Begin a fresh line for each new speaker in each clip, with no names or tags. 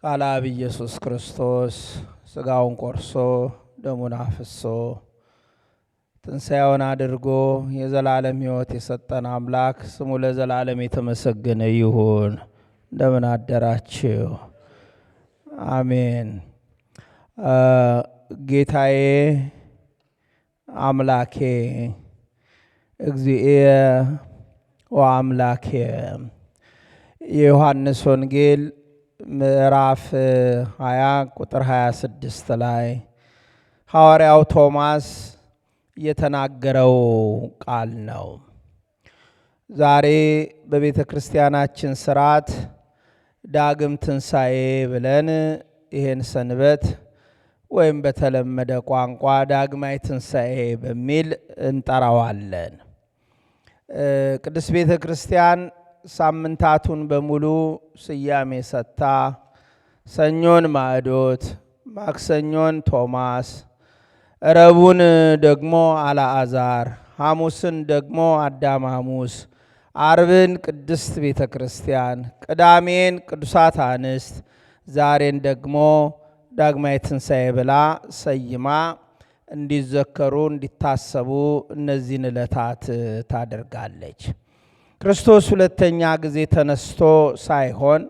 ቃለ አብ ኢየሱስ ክርስቶስ ሥጋውን ቆርሶ ደሙን አፍሶ ትንሣኤውን አድርጎ የዘላለም ሕይወት የሰጠን አምላክ ስሙ ለዘላለም የተመሰገነ ይሁን። እንደምን አደራችሁ? አሜን። ጌታዬ አምላኬ እግዚእየ ወአምላኬ። የዮሐንስ ወንጌል ምዕራፍ 20 ቁጥር 26 ላይ ሐዋርያው ቶማስ የተናገረው ቃል ነው። ዛሬ በቤተ ክርስቲያናችን ሥርዓት ዳግም ትንሣኤ ብለን ይሄን ሰንበት ወይም በተለመደ ቋንቋ ዳግማይ ትንሣኤ በሚል እንጠራዋለን። ቅድስት ቤተ ክርስቲያን ሳምንታቱን በሙሉ ስያሜ ሰጥታ ሰኞን ማዕዶት፣ ማክሰኞን ቶማስ፣ ረቡዕን ደግሞ አልዓዛር፣ ሐሙስን ደግሞ አዳም ሐሙስ፣ አርብን ቅድስት ቤተ ክርስቲያን፣ ቅዳሜን ቅዱሳት አንስት፣ ዛሬን ደግሞ ዳግማይ ትንሣኤ ብላ ሰይማ እንዲዘከሩ እንዲታሰቡ እነዚህን ዕለታት ታደርጋለች። ክርስቶስ ሁለተኛ ጊዜ ተነስቶ ሳይሆን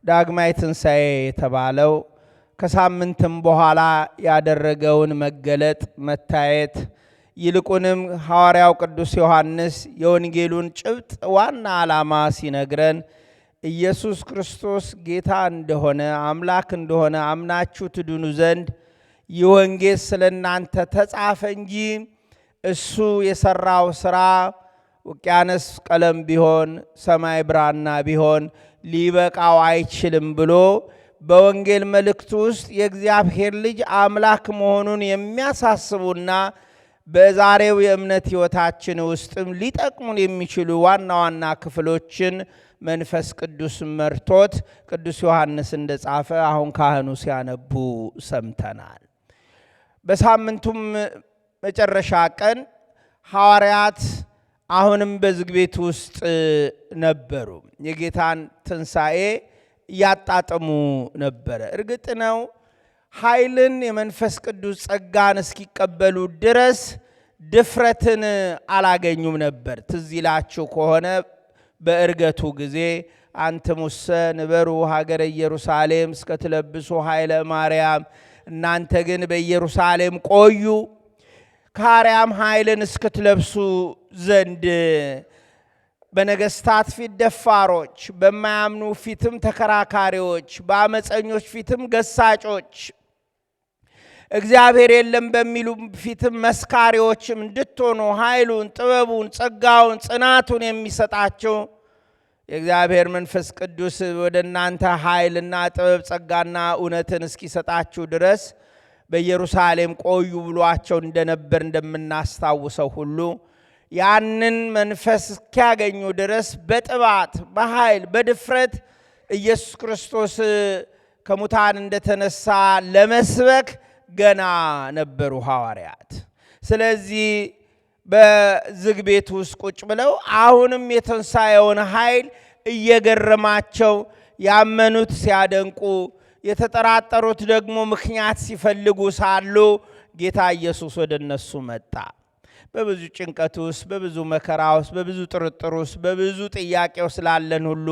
ዳግማይ ትንሣኤ የተባለው ከሳምንትም በኋላ ያደረገውን መገለጥ መታየት፣ ይልቁንም ሐዋርያው ቅዱስ ዮሐንስ የወንጌሉን ጭብጥ ዋና ዓላማ ሲነግረን ኢየሱስ ክርስቶስ ጌታ እንደሆነ አምላክ እንደሆነ አምናችሁ ትድኑ ዘንድ ይህ ወንጌል ስለ እናንተ ተጻፈ እንጂ እሱ የሠራው ሥራ ውቅያኖስ ቀለም ቢሆን ሰማይ ብራና ቢሆን ሊበቃው አይችልም ብሎ በወንጌል መልእክት ውስጥ የእግዚአብሔር ልጅ አምላክ መሆኑን የሚያሳስቡና በዛሬው የእምነት ሕይወታችን ውስጥም ሊጠቅሙን የሚችሉ ዋና ዋና ክፍሎችን መንፈስ ቅዱስ መርቶት ቅዱስ ዮሐንስ እንደጻፈ አሁን ካህኑ ሲያነቡ ሰምተናል። በሳምንቱም መጨረሻ ቀን ሐዋርያት አሁንም በዝግ ቤት ውስጥ ነበሩ። የጌታን ትንሣኤ እያጣጠሙ ነበረ። እርግጥ ነው ኃይልን የመንፈስ ቅዱስ ጸጋን እስኪቀበሉ ድረስ ድፍረትን አላገኙም ነበር። ትዝ ይላችሁ ከሆነ በዕርገቱ ጊዜ አንትሙሰ ንበሩ ሀገረ ኢየሩሳሌም እስከትለብሱ ኃይለ ማርያም፣ እናንተ ግን በኢየሩሳሌም ቆዩ ከአርያም ኃይልን እስክትለብሱ ዘንድ በነገሥታት ፊት ደፋሮች፣ በማያምኑ ፊትም ተከራካሪዎች፣ በአመፀኞች ፊትም ገሳጮች፣ እግዚአብሔር የለም በሚሉ ፊትም መስካሪዎችም እንድትሆኑ ኃይሉን፣ ጥበቡን፣ ጸጋውን፣ ጽናቱን የሚሰጣቸው የእግዚአብሔር መንፈስ ቅዱስ ወደ እናንተ ኃይልና ጥበብ ጸጋና እውነትን እስኪሰጣችሁ ድረስ በኢየሩሳሌም ቆዩ ብሏቸው እንደነበር እንደምናስታውሰው ሁሉ ያንን መንፈስ እስኪያገኙ ድረስ በጥባት በኃይል በድፍረት ኢየሱስ ክርስቶስ ከሙታን እንደተነሳ ለመስበክ ገና ነበሩ ሐዋርያት። ስለዚህ በዝግ ቤት ውስጥ ቁጭ ብለው አሁንም የትንሣኤውን ኃይል እየገረማቸው ያመኑት ሲያደንቁ፣ የተጠራጠሩት ደግሞ ምክንያት ሲፈልጉ ሳሉ ጌታ ኢየሱስ ወደ እነሱ መጣ። በብዙ ጭንቀት ውስጥ፣ በብዙ መከራ ውስጥ፣ በብዙ ጥርጥር ውስጥ፣ በብዙ ጥያቄ ውስጥ ላለን ሁሉ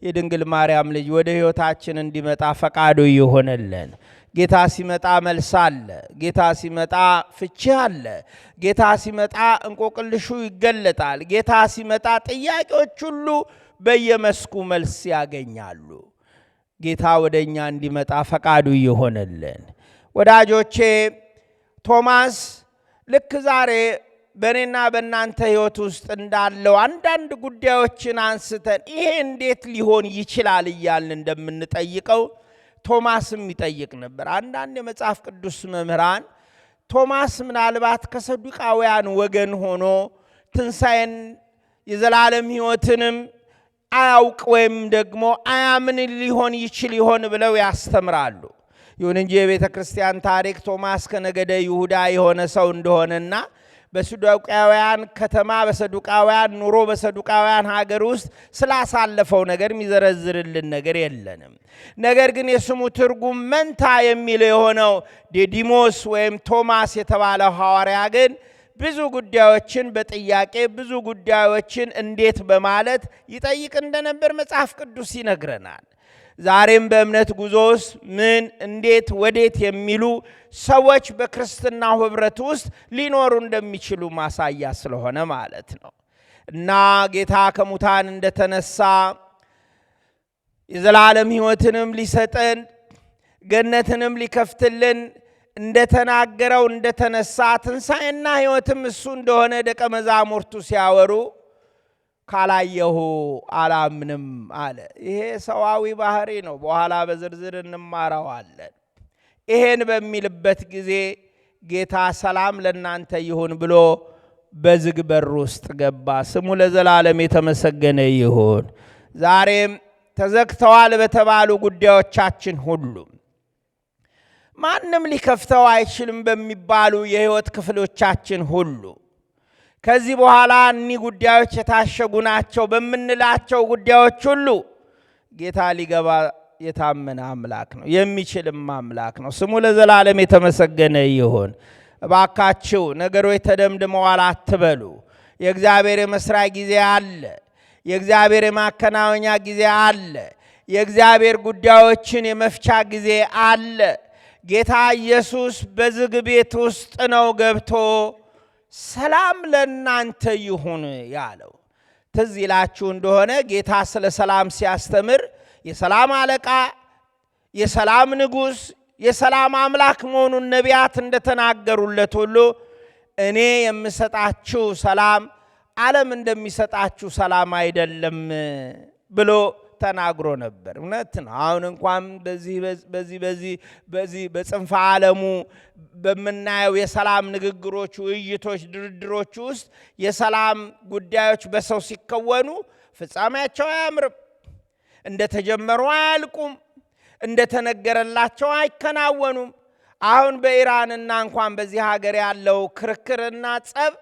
የድንግል ማርያም ልጅ ወደ ሕይወታችን እንዲመጣ ፈቃዱ ይሆነልን። ጌታ ሲመጣ መልስ አለ። ጌታ ሲመጣ ፍቺ አለ። ጌታ ሲመጣ እንቆቅልሹ ይገለጣል። ጌታ ሲመጣ ጥያቄዎች ሁሉ በየመስኩ መልስ ያገኛሉ። ጌታ ወደ እኛ እንዲመጣ ፈቃዱ ይሆነልን። ወዳጆቼ ቶማስ ልክ ዛሬ በእኔና በእናንተ ሕይወት ውስጥ እንዳለው አንዳንድ ጉዳዮችን አንስተን ይሄ እንዴት ሊሆን ይችላል እያልን እንደምንጠይቀው ቶማስም ይጠይቅ ነበር። አንዳንድ የመጽሐፍ ቅዱስ መምህራን ቶማስ ምናልባት ከሰዱቃውያን ወገን ሆኖ ትንሣኤን የዘላለም ሕይወትንም አያውቅ ወይም ደግሞ አያምን ሊሆን ይችል ይሆን ብለው ያስተምራሉ። ይሁን እንጂ የቤተ ክርስቲያን ታሪክ ቶማስ ከነገደ ይሁዳ የሆነ ሰው እንደሆነና በሰዱቃውያን ከተማ በሰዱቃውያን ኑሮ በሰዱቃውያን ሀገር ውስጥ ስላሳለፈው ነገር የሚዘረዝርልን ነገር የለንም። ነገር ግን የስሙ ትርጉም መንታ የሚለው የሆነው ዲዲሞስ ወይም ቶማስ የተባለው ሐዋርያ ግን ብዙ ጉዳዮችን በጥያቄ ብዙ ጉዳዮችን እንዴት በማለት ይጠይቅ እንደነበር መጽሐፍ ቅዱስ ይነግረናል። ዛሬም በእምነት ጉዞ ውስጥ ምን፣ እንዴት፣ ወዴት የሚሉ ሰዎች በክርስትናው ኅብረት ውስጥ ሊኖሩ እንደሚችሉ ማሳያ ስለሆነ ማለት ነው እና ጌታ ከሙታን እንደተነሳ የዘላለም ሕይወትንም ሊሰጠን ገነትንም ሊከፍትልን እንደተናገረው እንደተነሳ ትንሣኤና ሕይወትም እሱ እንደሆነ ደቀ መዛሙርቱ ሲያወሩ ካላየሁ አላምንም አለ። ይሄ ሰዋዊ ባህሪ ነው። በኋላ በዝርዝር እንማራዋለን። ይሄን በሚልበት ጊዜ ጌታ ሰላም ለእናንተ ይሁን ብሎ በዝግ በር ውስጥ ገባ። ስሙ ለዘላለም የተመሰገነ ይሁን። ዛሬም ተዘግተዋል በተባሉ ጉዳዮቻችን ሁሉ ማንም ሊከፍተው አይችልም በሚባሉ የሕይወት ክፍሎቻችን ሁሉ ከዚህ በኋላ እኒህ ጉዳዮች የታሸጉ ናቸው በምንላቸው ጉዳዮች ሁሉ ጌታ ሊገባ የታመነ አምላክ ነው፣ የሚችልም አምላክ ነው። ስሙ ለዘላለም የተመሰገነ ይሁን። እባካችሁ ነገሮች ተደምድመዋል አትበሉ። የእግዚአብሔር የመስሪያ ጊዜ አለ። የእግዚአብሔር የማከናወኛ ጊዜ አለ። የእግዚአብሔር ጉዳዮችን የመፍቻ ጊዜ አለ። ጌታ ኢየሱስ በዝግ ቤት ውስጥ ነው ገብቶ ሰላም ለእናንተ ይሁን ያለው። ትዝ ይላችሁ እንደሆነ ጌታ ስለ ሰላም ሲያስተምር የሰላም አለቃ፣ የሰላም ንጉሥ፣ የሰላም አምላክ መሆኑን ነቢያት እንደተናገሩለት ሁሉ እኔ የምሰጣችሁ ሰላም ዓለም እንደሚሰጣችሁ ሰላም አይደለም ብሎ ተናግሮ ነበር። እውነት ነው። አሁን እንኳን በዚህ በጽንፈ ዓለሙ በምናየው የሰላም ንግግሮች፣ ውይይቶች፣ ድርድሮች ውስጥ የሰላም ጉዳዮች በሰው ሲከወኑ ፍጻሜያቸው አያምርም። እንደተጀመሩ አያልቁም። እንደተነገረላቸው አይከናወኑም። አሁን በኢራንና እንኳን በዚህ ሀገር ያለው ክርክርና ጸብ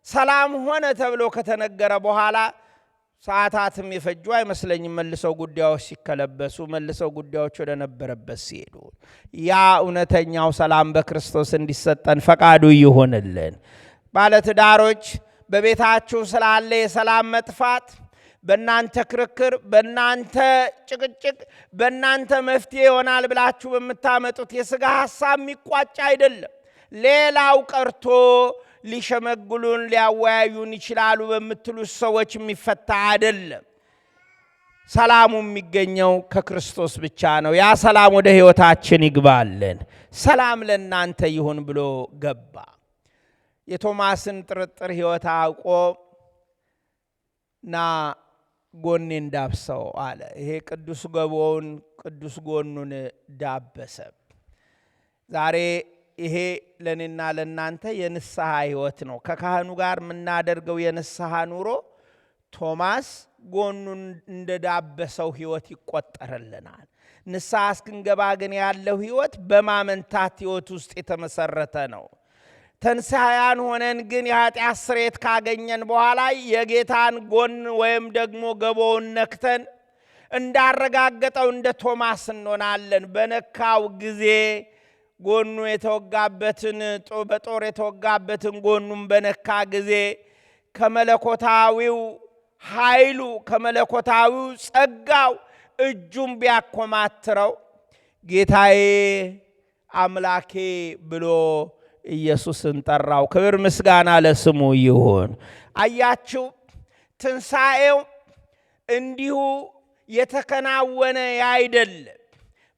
ሰላም ሆነ ተብሎ ከተነገረ በኋላ ሰዓታትም የፈጁ አይመስለኝም። መልሰው ጉዳዮች ሲከለበሱ፣ መልሰው ጉዳዮች ወደ ነበረበት ሲሄዱ ያ እውነተኛው ሰላም በክርስቶስ እንዲሰጠን ፈቃዱ ይሆንልን። ባለትዳሮች በቤታችሁ ስላለ የሰላም መጥፋት በእናንተ ክርክር፣ በእናንተ ጭቅጭቅ፣ በእናንተ መፍትሄ ይሆናል ብላችሁ በምታመጡት የሥጋ ሐሳብ የሚቋጭ አይደለም። ሌላው ቀርቶ ሊሸመግሉን ሊያወያዩን ይችላሉ በምትሉት ሰዎች የሚፈታ አይደለም። ሰላሙ የሚገኘው ከክርስቶስ ብቻ ነው። ያ ሰላም ወደ ሕይወታችን ይግባልን። ሰላም ለእናንተ ይሁን ብሎ ገባ። የቶማስን ጥርጥር ሕይወት አውቆ ና ጎኔን ዳብሰው አለ። ይሄ ቅዱስ ገቦውን ቅዱስ ጎኑን ዳበሰ። ዛሬ ይሄ ለኔና ለናንተ የንስሐ ሕይወት ነው። ከካህኑ ጋር የምናደርገው የንስሐ ኑሮ ቶማስ ጎኑን እንደዳበሰው ሕይወት ይቆጠርልናል። ንስሐ እስክንገባ ግን ያለው ሕይወት በማመንታት ሕይወት ውስጥ የተመሰረተ ነው። ተንሳያን ሆነን ግን የኃጢአት ስርየት ካገኘን በኋላ የጌታን ጎን ወይም ደግሞ ገቦውን ነክተን እንዳረጋገጠው እንደ ቶማስ እንሆናለን። በነካው ጊዜ ጎኑ የተወጋበትን በጦር የተወጋበትን ጎኑን በነካ ጊዜ ከመለኮታዊው ኃይሉ ከመለኮታዊው ጸጋው እጁን ቢያኮማትረው ጌታዬ አምላኬ ብሎ ኢየሱስን ጠራው። ክብር ምስጋና ለስሙ ይሁን። አያችሁ፣ ትንሣኤው እንዲሁ የተከናወነ አይደለም።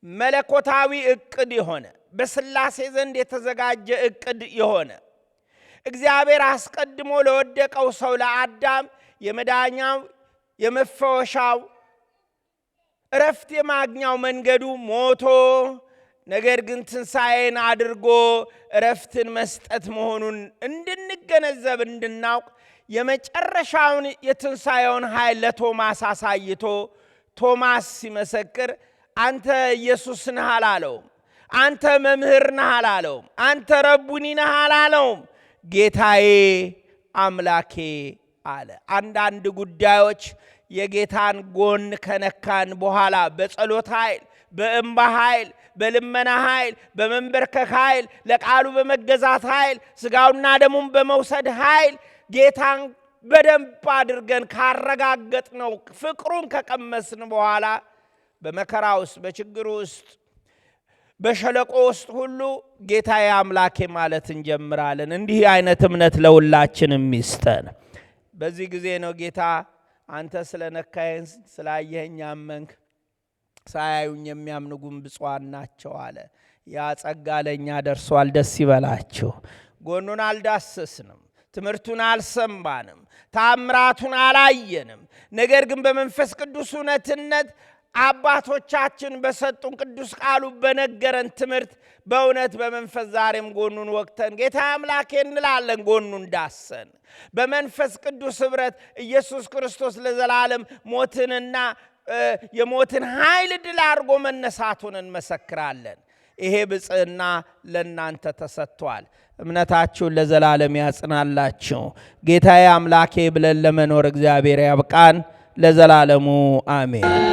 መለኮታዊ ዕቅድ የሆነ በሥላሴ ዘንድ የተዘጋጀ ዕቅድ የሆነ እግዚአብሔር አስቀድሞ ለወደቀው ሰው ለአዳም የመዳኛው የመፈወሻው እረፍት የማግኛው መንገዱ ሞቶ ነገር ግን ትንሣኤን አድርጎ እረፍትን መስጠት መሆኑን እንድንገነዘብ እንድናውቅ የመጨረሻውን የትንሣኤውን ኃይል ለቶማስ አሳይቶ ቶማስ ሲመሰክር አንተ ኢየሱስ ነህ አላለውም። አንተ መምህር ነህ አላለውም። አንተ ረቡኒ ነህ አላለውም። ጌታዬ አምላኬ አለ። አንዳንድ ጉዳዮች የጌታን ጎን ከነካን በኋላ በጸሎት ኃይል፣ በእንባ ኃይል፣ በልመና ኃይል፣ በመንበርከክ ኃይል፣ ለቃሉ በመገዛት ኃይል፣ ሥጋውና ደሙን በመውሰድ ኃይል ጌታን በደንብ አድርገን ካረጋገጥነው ፍቅሩን ከቀመስን በኋላ በመከራ ውስጥ፣ በችግር ውስጥ፣ በሸለቆ ውስጥ ሁሉ ጌታዬ አምላኬ ማለት እንጀምራለን። እንዲህ አይነት እምነት ለሁላችንም ይስጠን። በዚህ ጊዜ ነው ጌታ አንተ ስለነካኸኝ ስላየኸኝ አመንክ፣ ሳያዩኝ የሚያምኑ ግን ብፁዓን ናቸው አለ። ያ ጸጋ ለእኛ ደርሷል። ደስ ይበላችሁ። ጎኑን አልዳሰስንም፣ ትምህርቱን አልሰማንም፣ ታምራቱን አላየንም። ነገር ግን በመንፈስ ቅዱስ እውነትነት አባቶቻችን በሰጡን ቅዱስ ቃሉ በነገረን ትምህርት በእውነት በመንፈስ ዛሬም ጎኑን ወቅተን ጌታ አምላኬ እንላለን። ጎኑን ዳሰን በመንፈስ ቅዱስ ኅብረት ኢየሱስ ክርስቶስ ለዘላለም ሞትንና የሞትን ኃይል ድል አድርጎ መነሳቱን እንመሰክራለን። ይሄ ብጽዕና ለእናንተ ተሰጥቷል። እምነታችሁን ለዘላለም ያጽናላችሁ። ጌታዬ አምላኬ ብለን ለመኖር እግዚአብሔር ያብቃን። ለዘላለሙ አሜን።